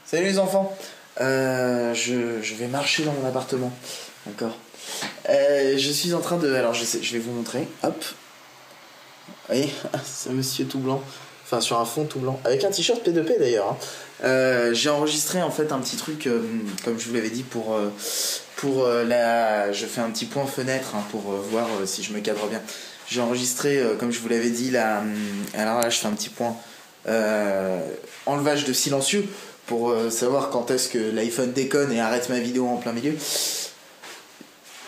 Salut les enfants. Je vais marcher dans mon appartement. D'accord. Je suis en train de... Alors je vais vous montrer. Hop. Vous voyez, ce monsieur tout blanc. Enfin sur un fond tout blanc. Avec un t-shirt P2P d'ailleurs. J'ai enregistré en fait un petit truc, comme je vous l'avais dit, pour la... Je fais un petit point fenêtre pour voir si je me cadre bien. J'ai enregistré, comme je vous l'avais dit, là... Alors là je fais un petit point enlevage de silencieux pour savoir quand est-ce que l'iPhone déconne et arrête ma vidéo en plein milieu.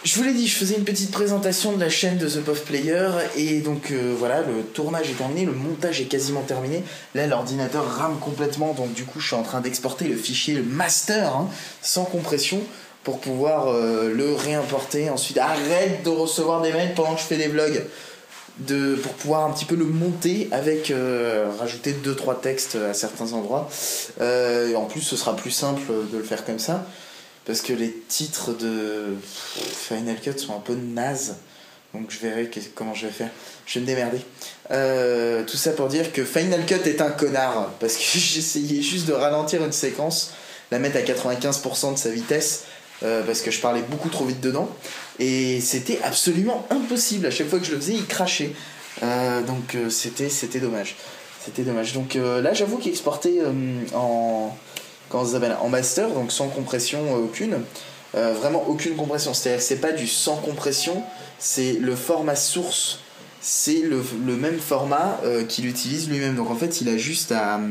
Je vous l'ai dit, je faisais une petite présentation de la chaîne de The Puff Player et donc voilà, le tournage est terminé, le montage est quasiment terminé. Là l'ordinateur rame complètement, donc du coup je suis en train d'exporter le fichier master sans compression pour pouvoir le réimporter. Ensuite arrête de recevoir des mails pendant que je fais des vlogs. Pour pouvoir un petit peu le monter avec rajouter 2-3 textes à certains endroits. Et en plus ce sera plus simple de le faire comme ça parce que les titres de Final Cut sont un peu nazes, donc je verrai comment je vais faire. Je vais me démerder. Tout ça pour dire que Final Cut est un connard parce que j'essayais juste de ralentir une séquence, la mettre à 95% de sa vitesse parce que je parlais beaucoup trop vite dedans et c'était absolument impossible. À chaque fois que je le faisais il crachait, donc c'était dommage. Donc là j'avoue qu'il exportait en master, donc sans compression aucune, vraiment aucune compression, c'est-à-dire que c'est pas du sans compression, c'est le format source, c'est le même format qu'il utilise lui-même. Donc en fait il a juste à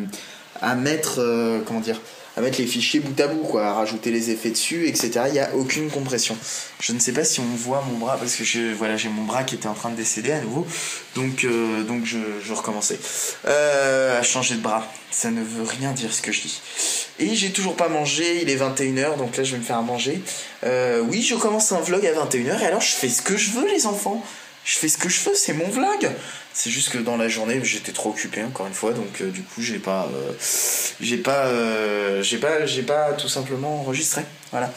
mettre à mettre les fichiers bout à bout, quoi, à rajouter les effets dessus, etc. Il n'y a aucune compression. Je ne sais pas si on voit mon bras, parce que j'ai mon bras qui était en train de décéder à nouveau. Donc je recommençais. À changer de bras. Ça ne veut rien dire ce que je dis. Et j'ai toujours pas mangé, il est 21h, donc là je vais me faire à manger. Oui, je commence un vlog à 21h, et alors je fais ce que je veux, les enfants. Je fais ce que je veux, c'est mon vlog. C'est juste que dans la journée j'étais trop occupé encore une fois, donc du coup j'ai pas tout simplement enregistré. Voilà.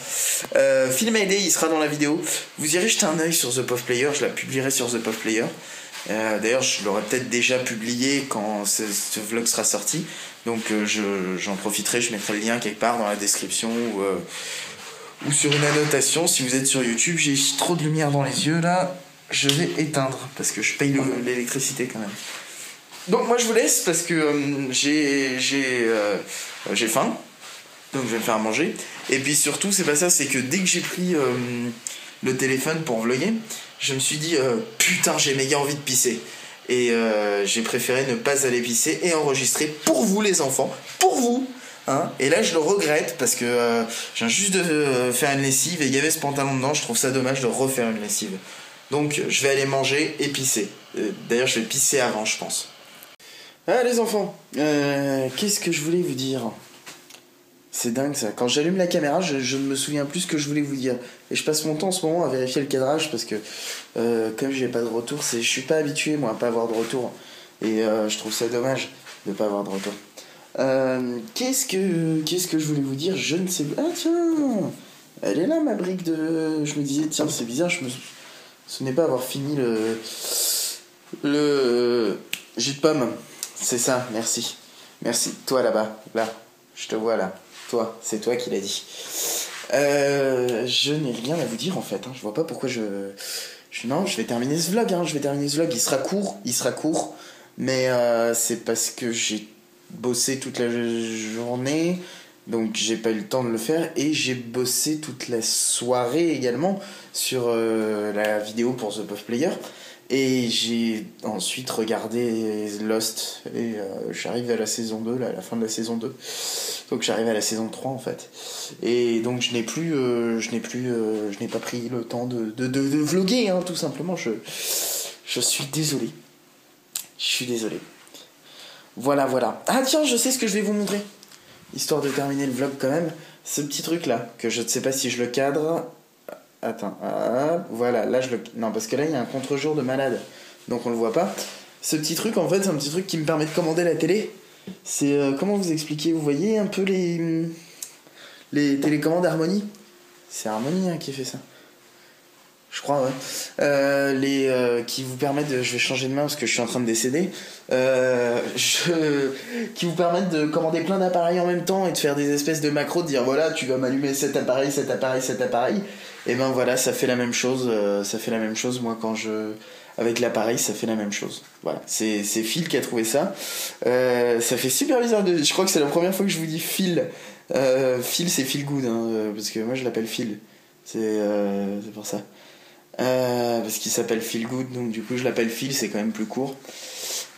Film ID, il sera dans la vidéo. Vous irez jeter un œil sur The Puff Player, je la publierai sur The Puff Player. D'ailleurs je l'aurai peut-être déjà publié quand ce vlog sera sorti. Donc j'en profiterai, je mettrai le lien quelque part dans la description ou sur une annotation. Si vous êtes sur YouTube, j'ai trop de lumière dans les yeux là. Je vais éteindre parce que je paye l'électricité quand même. Donc moi je vous laisse parce que j'ai faim. Donc je vais me faire à manger. Et puis surtout c'est pas ça, c'est que dès que j'ai pris le téléphone pour vlogger, je me suis dit putain j'ai méga envie de pisser. Et j'ai préféré ne pas aller pisser et enregistrer pour vous les enfants, pour vous. Et là je le regrette parce que je viens juste de faire une lessive et il y avait ce pantalon dedans, je trouve ça dommage de refaire une lessive. Donc je vais aller manger et pisser. D'ailleurs je vais pisser avant je pense. Ah les enfants, qu'est-ce que je voulais vous dire? C'est dingue ça, quand j'allume la caméra je ne me souviens plus ce que je voulais vous dire. Et je passe mon temps en ce moment à vérifier le cadrage parce que comme j'ai pas de retour, je suis pas habitué moi à pas avoir de retour. Et je trouve ça dommage de pas avoir de retour. Qu'est-ce que je voulais vous dire? Je ne sais pas. Ah tiens, elle est là ma brique de... Je me disais tiens c'est bizarre, ce n'est pas avoir fini le jus de pomme. C'est ça, merci. Merci, toi là-bas, là, je te vois là. Toi, c'est toi qui l'as dit. Je n'ai rien à vous dire en fait, je vois pas pourquoi non, je vais terminer ce vlog, il sera court, mais c'est parce que j'ai bossé toute la journée, donc j'ai pas eu le temps de le faire, et j'ai bossé toute la soirée également sur la vidéo pour The Puff Player, et j'ai ensuite regardé Lost, et j'arrive à la saison 2, là, à la fin de la saison 2, donc j'arrive à la saison 3 en fait, et donc je n'ai pas pris le temps de vlogger, tout simplement, je suis désolé, voilà. Ah tiens, je sais ce que je vais vous montrer, histoire de terminer le vlog quand même, ce petit truc là, que je ne sais pas si je le cadre. Attends, voilà, là non, parce que là il y a un contre-jour de malade, donc on le voit pas. Ce petit truc en fait, c'est un petit truc qui me permet de commander la télé. C'est, comment vous expliquer, vous voyez un peu les télécommandes Harmony. C'est Harmony qui fait ça. je crois, ouais. Qui vous permettent de... Je vais changer de main parce que je suis en train de décéder. Qui vous permettent de commander plein d'appareils en même temps et de faire des espèces de macros, de dire voilà, tu vas m'allumer cet appareil, cet appareil, cet appareil. Et ben voilà, ça fait la même chose. Ça fait la même chose, moi, quand je... Avec l'appareil, ça fait la même chose. Voilà, c'est Phil qui a trouvé ça. Ça fait super bizarre de... Je crois que c'est la première fois que je vous dis Phil. Phil, c'est Phil Good, hein, parce que moi je l'appelle Phil. C'est pour ça. Parce qu'il s'appelle Phil Good, donc du coup je l'appelle Phil, c'est quand même plus court.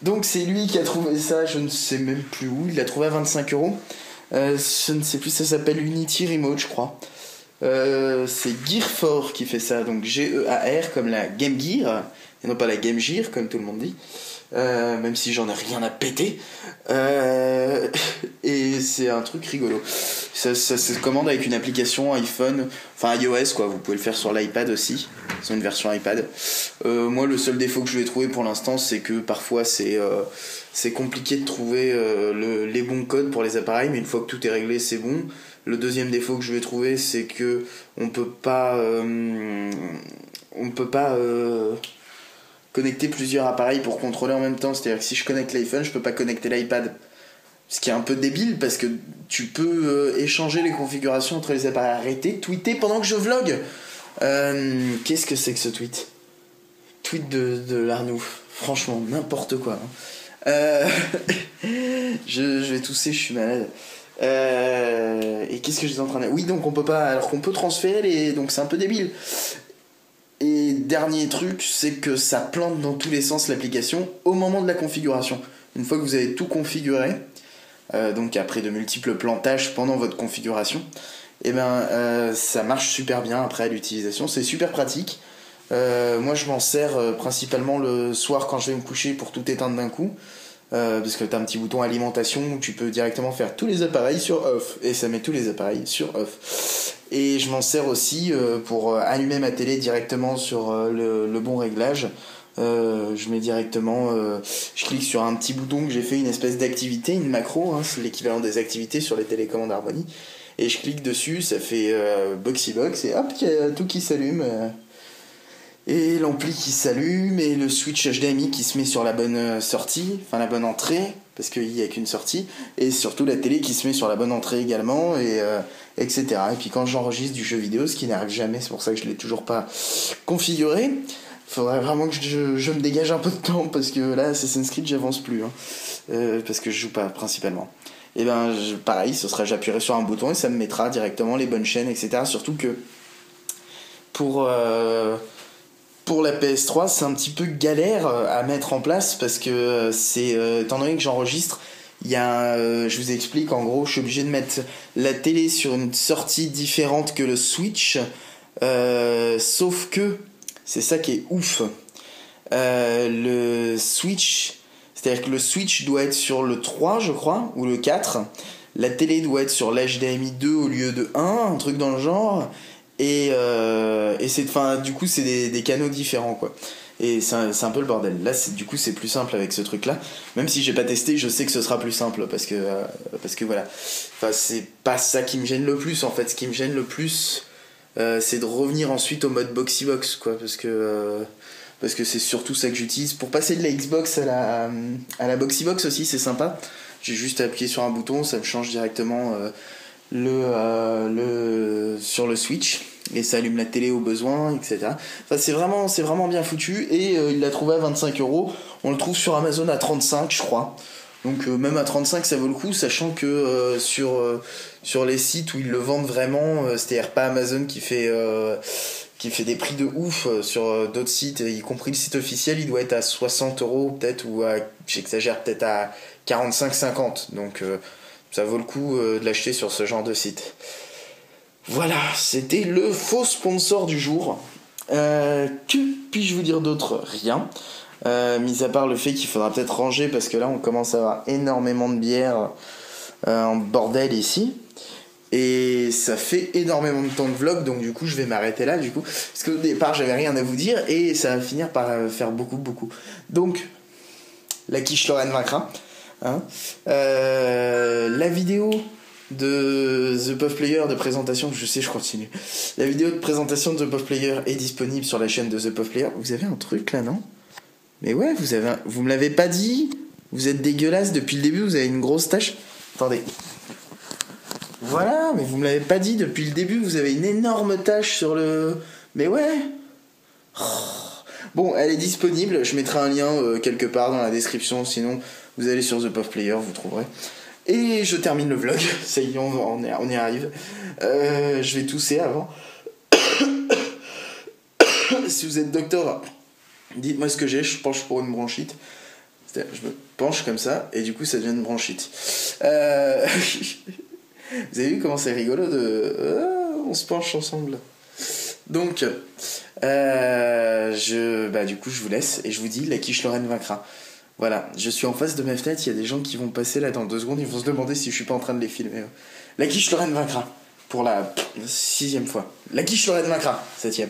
Donc c'est lui qui a trouvé ça, je ne sais même plus où, il l'a trouvé à 25€. Je ne sais plus, ça s'appelle Unity Remote, je crois. C'est Gear4 qui fait ça, donc G-E-A-R comme la Game Gear, et non pas la Game Gear comme tout le monde dit. Même si j'en ai rien à péter. Et c'est un truc rigolo. Ça se commande avec une application iPhone, enfin iOS quoi, vous pouvez le faire sur l'iPad aussi. C'est une version iPad. Moi le seul défaut que je vais trouver pour l'instant, c'est que parfois c'est compliqué de trouver les bons codes pour les appareils, mais une fois que tout est réglé, c'est bon. Le deuxième défaut que je vais trouver, c'est que on peut pas connecter plusieurs appareils pour contrôler en même temps. C'est-à-dire que si je connecte l'iPhone, je peux pas connecter l'iPad. Ce qui est un peu débile parce que tu peux échanger les configurations entre les appareils. Arrêtez de tweeter pendant que je vlog. Qu'est-ce que c'est que ce tweet? Tweet de l'Arnoux. Franchement, n'importe quoi. Je vais tousser, je suis malade. Et qu'est-ce que j'étais en train de... Oui, donc on peut pas... Alors qu'on peut transférer les... Donc c'est un peu débile. Et dernier truc, c'est que ça plante dans tous les sens l'application au moment de la configuration. Une fois que vous avez tout configuré, donc après de multiples plantages pendant votre configuration, et ça marche super bien après à l'utilisation. C'est super pratique. Moi je m'en sers principalement le soir quand je vais me coucher pour tout éteindre d'un coup. Parce que tu as un petit bouton alimentation où tu peux directement faire tous les appareils sur off et ça met tous les appareils sur off. Et je m'en sers aussi pour allumer ma télé directement sur le bon réglage. Je mets directement, je clique sur un petit bouton que j'ai fait, une espèce d'activité, une macro, hein, c'est l'équivalent des activités sur les télécommandes Harmony. Et je clique dessus, ça fait Boxy Box et hop, il y a tout qui s'allume. Et l'ampli qui s'allume et le switch HDMI qui se met sur la bonne sortie, enfin la bonne entrée, parce qu'il n'y a qu'une sortie, et surtout la télé qui se met sur la bonne entrée également, et etc. Et puis quand j'enregistre du jeu vidéo, ce qui n'arrive jamais, c'est pour ça que je ne l'ai toujours pas configuré, faudrait vraiment que je me dégage un peu de temps, parce que là, Assassin's Creed, j'avance plus, parce que je joue pas principalement. Et pareil, ce sera j'appuierai sur un bouton et ça me mettra directement les bonnes chaînes, etc. Surtout que pour la PS3, c'est un petit peu galère à mettre en place parce que étant donné que j'enregistre, je vous explique, en gros, je suis obligé de mettre la télé sur une sortie différente que le Switch, sauf que, c'est ça qui est ouf, le Switch, c'est-à-dire que le Switch doit être sur le 3, je crois, ou le 4, la télé doit être sur l'HDMI 2 au lieu de 1, un truc dans le genre. Et du coup c'est des canaux différents quoi. Et c'est un peu le bordel. Là du coup c'est plus simple avec ce truc là. Même si j'ai pas testé, je sais que ce sera plus simple parce que voilà. Enfin c'est pas ça qui me gêne le plus en fait. Ce qui me gêne le plus c'est de revenir ensuite au mode Boxy Box quoi, parce que c'est surtout ça que j'utilise. Pour passer de la Xbox à la Boxy Box aussi c'est sympa. J'ai juste à appuyer sur un bouton, ça me change directement sur le Switch et ça allume la télé au besoin, etc. Enfin, c'est vraiment bien foutu et il l'a trouvé à 25€. On le trouve sur Amazon à 35 je crois. Donc même à 35 ça vaut le coup, sachant que sur les sites où ils le vendent vraiment, c'est-à-dire pas Amazon qui fait des prix de ouf sur d'autres sites, y compris le site officiel, il doit être à 60€ peut-être, ou j'exagère, peut-être à 45-50. Donc ça vaut le coup de l'acheter sur ce genre de site. Voilà, c'était le faux sponsor du jour. Que puis-je vous dire d'autre? Rien. Mis à part le fait qu'il faudra peut-être ranger, parce que là on commence à avoir énormément de bière en bordel ici. Et ça fait énormément de temps de vlog, donc du coup je vais m'arrêter là, parce qu'au départ j'avais rien à vous dire et ça va finir par faire beaucoup. Donc la quiche Lorraine vaincra. La vidéo de The Puff Player de présentation, je continue. La vidéo de présentation de The Puff Player est disponible sur la chaîne de The Puff Player. Vous avez un truc là, non? Mais ouais, vous me l'avez pas dit. Vous êtes dégueulasse depuis le début, vous avez une grosse tache. Attendez. Voilà, mais vous me l'avez pas dit depuis le début, vous avez une énorme tache sur le... Mais ouais. Bon, elle est disponible, je mettrai un lien quelque part dans la description, sinon vous allez sur The Puff Player, vous trouverez. Et je termine le vlog, ça y est, on y arrive. Je vais tousser avant. Si vous êtes docteur, dites-moi ce que j'ai, je penche pour une bronchite. Je me penche comme ça, et du coup ça devient une bronchite. Vous avez vu comment c'est rigolo de... on se penche ensemble. Donc, du coup je vous laisse, et je vous dis, la quiche Lorraine vaincra. Voilà, je suis en face de ma fenêtre, il y a des gens qui vont passer là dans 2 secondes, ils vont se demander si je suis pas en train de les filmer. La quiche Lorraine vaincra, pour la 6e fois. La quiche Lorraine vaincra, 7e.